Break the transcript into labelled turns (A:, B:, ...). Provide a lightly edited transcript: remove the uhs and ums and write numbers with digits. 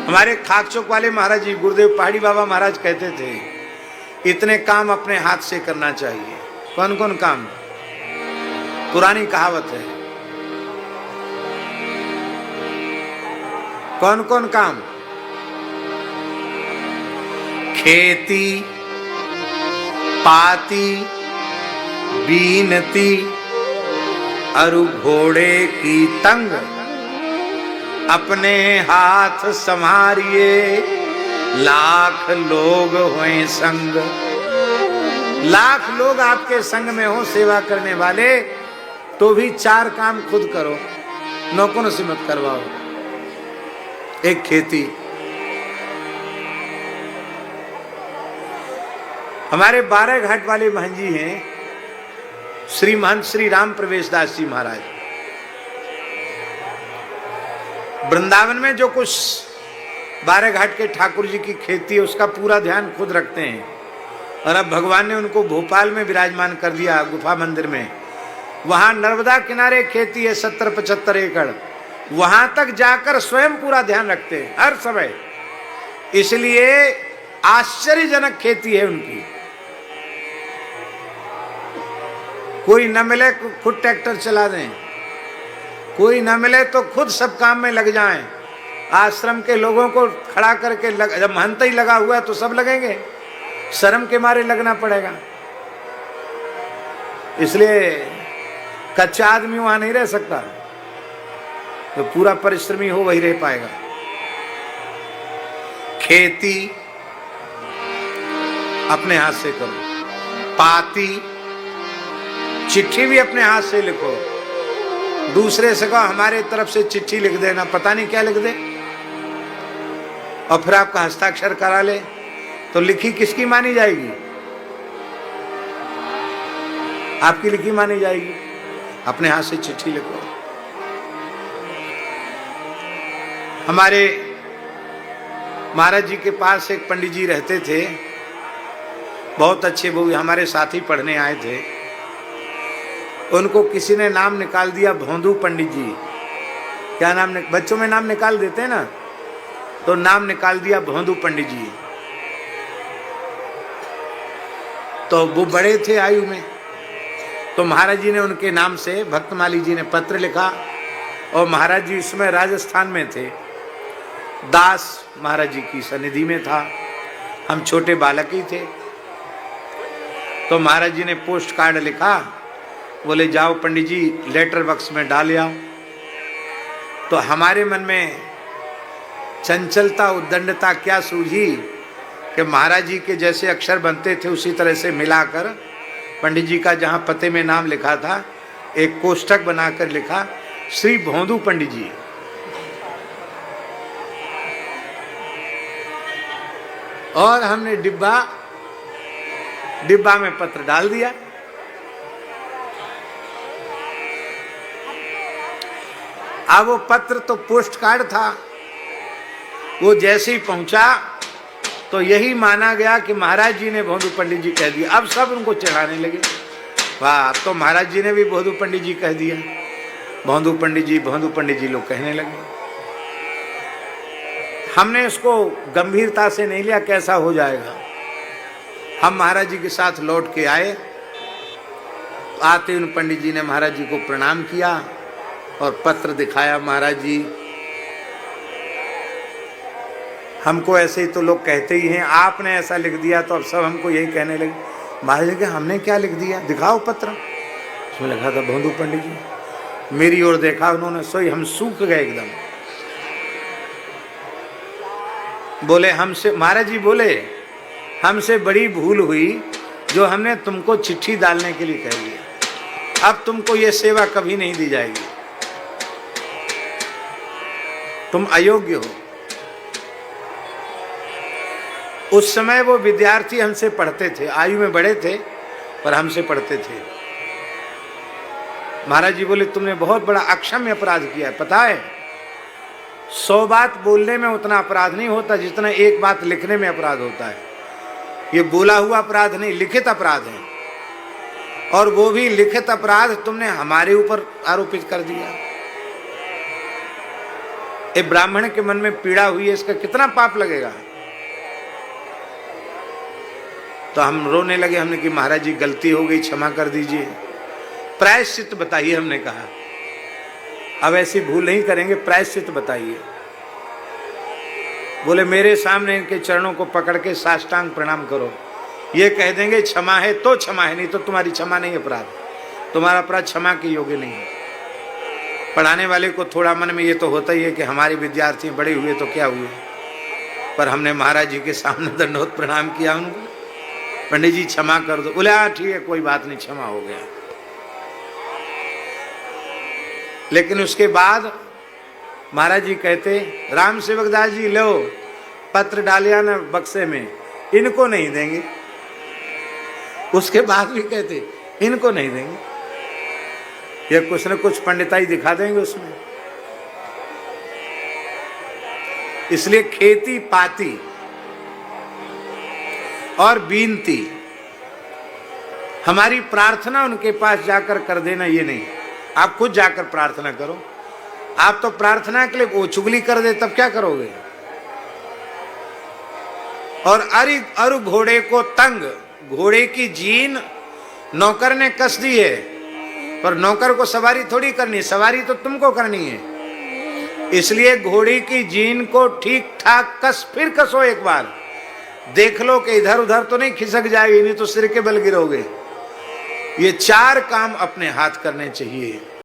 A: हमारे खाकचौक वाले महाराज जी गुरुदेव पहाड़ी बाबा महाराज कहते थे इतने काम अपने हाथ से करना चाहिए। कौन कौन काम? पुरानी कहावत है। कौन कौन काम? खेती, पाती, बीनती, अरु घोड़े की तंग, अपने हाथ संभारिए, लाख लोग हों संग। लाख लोग आपके संग में हो सेवा करने वाले, तो भी 4 काम खुद करो, नौकरों से मत करवाओ। एक खेती। हमारे 12 घाट वाले महंजी हैं श्री महंत श्री राम प्रवेश दास जी महाराज। वृंदावन में जो कुछ 12 घाट के ठाकुर जी की खेती है उसका पूरा ध्यान खुद रखते हैं। और अब भगवान ने उनको भोपाल में विराजमान कर दिया गुफा मंदिर में। वहां नर्मदा किनारे खेती है 70-75 एकड़। वहां तक जाकर स्वयं पूरा ध्यान रखते हैं हर समय। इसलिए आश्चर्यजनक खेती है उनकी। कोई न मिले खुद ट्रैक्टर चला दें, कोई न मिले तो खुद सब काम में लग जाएं। आश्रम के लोगों को खड़ा करके जब महंत ही लगा हुआ है तो सब लगेंगे, शर्म के मारे लगना पड़ेगा। इसलिए कच्चा आदमी वहां नहीं रह सकता, तो पूरा परिश्रमी हो वही रह पाएगा। खेती अपने हाथ से करो, पाती चिट्ठी भी अपने हाथ से लिखो। दूसरे से कहो हमारे तरफ से चिट्ठी लिख देना, पता नहीं क्या लिख दे, और फिर आपका हस्ताक्षर करा ले तो लिखी किसकी मानी जाएगी? आपकी लिखी मानी जाएगी। अपने हाथ से चिट्ठी लिखो। हमारे महाराज जी के पास एक पंडित जी रहते थे, बहुत अच्छे, वो हमारे साथ ही पढ़ने आए थे। उनको किसी ने नाम निकाल दिया भोंदू पंडित जी। क्या नाम? बच्चों में नाम निकाल देते हैं ना, तो नाम निकाल दिया भोंदू पंडित जी। तो वो बड़े थे आयु में, तो महाराज जी ने उनके नाम से भक्तमाली जी ने पत्र लिखा। और महाराज जी इसमें राजस्थान में थे, दास महाराज जी की सनिधि में था। हम छोटे बालक ही थे। तो महाराज जी ने पोस्ट कार्ड लिखा, बोले जाओ पंडित जी लेटर बॉक्स में डाल आओ। तो हमारे मन में चंचलता उद्दंडता क्या सूझी कि महाराज जी के जैसे अक्षर बनते थे उसी तरह से मिलाकर पंडित जी का जहाँ पते में नाम लिखा था एक कोष्ठक बनाकर लिखा श्री भोंदू पंडित जी। और हमने डिब्बा में पत्र डाल दिया। अब वो पत्र तो पोस्ट कार्ड था, वो जैसे ही पहुंचा तो यही माना गया कि महाराज जी ने भोंदू पंडित जी कह दिया। अब सब उनको चढ़ाने लगे, वाह अब तो महाराज जी ने भी भोंदू पंडित जी कह दिया। भोंदू पंडित जी लोग कहने लगे। हमने उसको गंभीरता से नहीं लिया, कैसा हो जाएगा। हम महाराज जी के साथ लौट के आए। आते उन पंडित जी ने महाराज जी को प्रणाम किया और पत्र दिखाया। महाराज जी हमको ऐसे ही तो लोग कहते ही हैं, आपने ऐसा लिख दिया तो अब सब हमको यही कहने लगे। महाराज जी हमने क्या लिख दिया, दिखाओ पत्र। उसमें लिखा था भोंदू पंडित जी। मेरी ओर देखा उन्होंने, सोई हम सूख गए एकदम। बोले हमसे, महाराज जी बोले हमसे बड़ी भूल हुई जो हमने तुमको चिट्ठी डालने के लिए कह दिया। अब तुमको ये सेवा कभी नहीं दी जाएगी, तुम अयोग्य हो। उस समय वो विद्यार्थी हमसे पढ़ते थे, आयु में बड़े थे पर हमसे पढ़ते थे। महाराज जी बोले तुमने बहुत बड़ा अक्षम्य अपराध किया है। पता है 100 बात बोलने में उतना अपराध नहीं होता जितना एक बात लिखने में अपराध होता है। ये बोला हुआ अपराध नहीं, लिखित अपराध है। और वो भी लिखित अपराध तुमने हमारे ऊपर आरोपित कर दिया। ये ब्राह्मण के मन में पीड़ा हुई है, इसका कितना पाप लगेगा। तो हम रोने लगे, हमने कि महाराज जी गलती हो गई, क्षमा कर दीजिए, प्रायश्चित बताइए। हमने कहा अब ऐसी भूल नहीं करेंगे, प्रायश्चित बताइए। बोले मेरे सामने इनके चरणों को पकड़ के साष्टांग प्रणाम करो, ये कह देंगे क्षमा है तो क्षमा है, नहीं तो तुम्हारी क्षमा नहीं अपराध, तुम्हारा अपराध क्षमा के योग्य नहीं है। पढ़ाने वाले को थोड़ा मन में ये तो होता ही है कि हमारे विद्यार्थी बड़े हुए तो क्या हुए, पर हमने महाराज जी के सामने दंडवत प्रणाम किया उनको, पंडित जी क्षमा कर दो। बोले हाँ ठीक है कोई बात नहीं, क्षमा हो गया। लेकिन उसके बाद महाराज जी कहते राम सेवक दास जी लो पत्र डालिया ना बक्से में, इनको नहीं देंगे। उसके बाद भी कहते इनको नहीं देंगे, ये कुछ न कुछ पंडिताई दिखा देंगे उसमें। इसलिए खेती पाती और बीनती, हमारी प्रार्थना उनके पास जाकर कर देना ये नहीं, आप खुद जाकर प्रार्थना करो। आप तो प्रार्थना के लिए वो चुगली कर दे तब क्या करोगे। और अरु घोड़े को तंग, घोड़े की जीन नौकर ने कस दी है, पर नौकर को सवारी थोड़ी करनी, सवारी तो तुमको करनी है। इसलिए घोड़ी की जीन को ठीक ठाक कस, फिर कसो एक बार, देख लो कि इधर उधर तो नहीं खिसक जाएगी, नहीं तो सिर के बल गिरोगे। ये 4 काम अपने हाथ करने चाहिए।